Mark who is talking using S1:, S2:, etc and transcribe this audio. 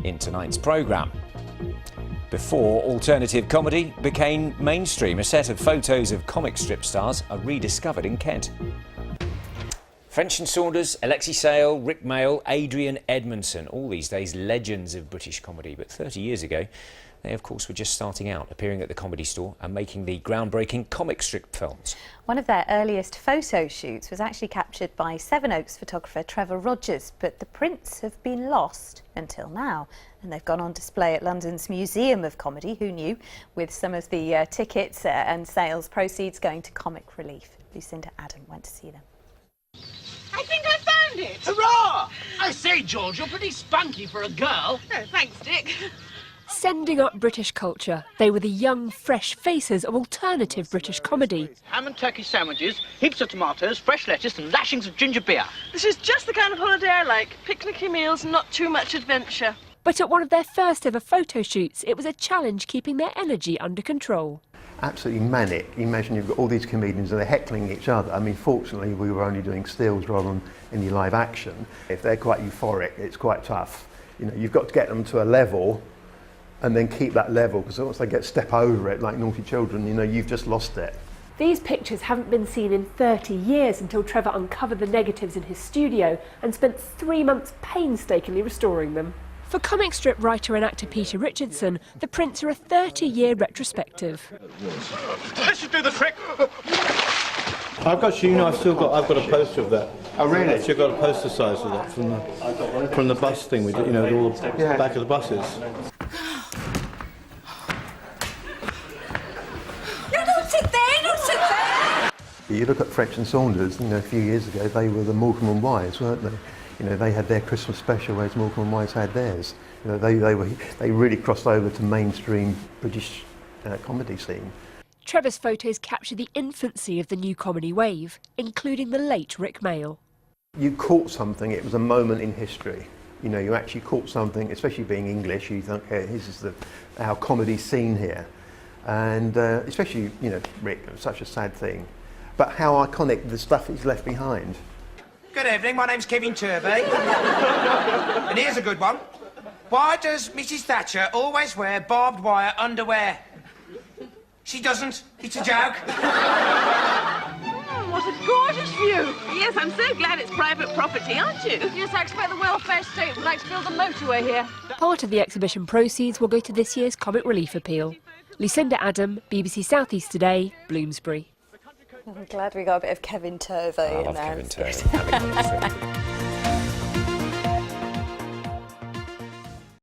S1: in tonight's programme. Before alternative comedy became mainstream, a set of photos of comic strip stars are rediscovered in Kent. French and Saunders, Alexei Sayle, Rick Mayall, Adrian Edmondson, all these days legends of British comedy. But 30 years ago, they of course were just starting out, appearing at the Comedy Store and making the groundbreaking comic strip films.
S2: One of their earliest photo shoots was actually captured by Sevenoaks photographer Trevor, but the prints have been lost until now. And they've gone on display at London's Museum of Comedy, who knew, with some of the tickets and sales proceeds going to comic relief. Lucinda Adam went to see them.
S3: I think I found it!
S4: Hurrah! I say, George, you're pretty spunky for a girl.
S3: Oh, thanks, Dick.
S5: Sending up British culture, they were the young, fresh faces of alternative British comedy.
S4: Ham and turkey sandwiches, heaps of tomatoes, fresh lettuce and lashings of ginger beer.
S3: This is just the kind of holiday I like. Picnicky meals and not too much adventure.
S5: But at one of their first ever photo shoots, it was a challenge keeping their energy under control.
S6: Absolutely manic. You imagine you've got all these comedians and they're heckling each other. I mean, fortunately, we were only doing stills rather than any live action. If they're quite euphoric, it's quite tough. You know, you've got to get them to a level and then keep that level, because once they step over it, like naughty children, you know, you've just lost it.
S5: These pictures haven't been seen in 30 years until Trevor uncovered the negatives in his studio and spent 3 months painstakingly restoring them. For comic strip writer and actor Peter Richardson, the prints are a 30-year retrospective.
S4: This should do the trick.
S7: I've got I've got a poster of that.
S6: Oh, really?
S7: I've got a poster size of that from the bus thing we did, you know, all the back of the buses.
S6: You look at French and Saunders, you know, a few years ago, they were the Morecambe and Wise, weren't they? You know, they had their Christmas special, whereas Morecambe and Wise had theirs. You know, they really crossed over to mainstream British comedy scene.
S5: Trevor's photos capture the infancy of the new comedy wave, including the late Rick Mayall.
S6: You caught something, it was a moment in history. You know, you actually caught something, especially being English, you think, hey, this is our comedy scene here. And especially, you know, Rick, it was such a sad thing. But how iconic the stuff he's left behind.
S8: Good evening, my name's Kevin Turvey. And here's a good one. Why does Mrs. Thatcher always wear barbed wire underwear? She doesn't. It's a joke.
S3: What a gorgeous view. Yes, I'm so glad it's private property, aren't you?
S9: Yes, I expect the welfare state would like to build a motorway here.
S5: Part of the exhibition proceeds will go to this year's Comic Relief Appeal. Lucinda Adam, BBC South East Today, Bloomsbury.
S2: I'm glad we got a bit of Kevin Turvey in there.
S1: I love Kevin Turvey.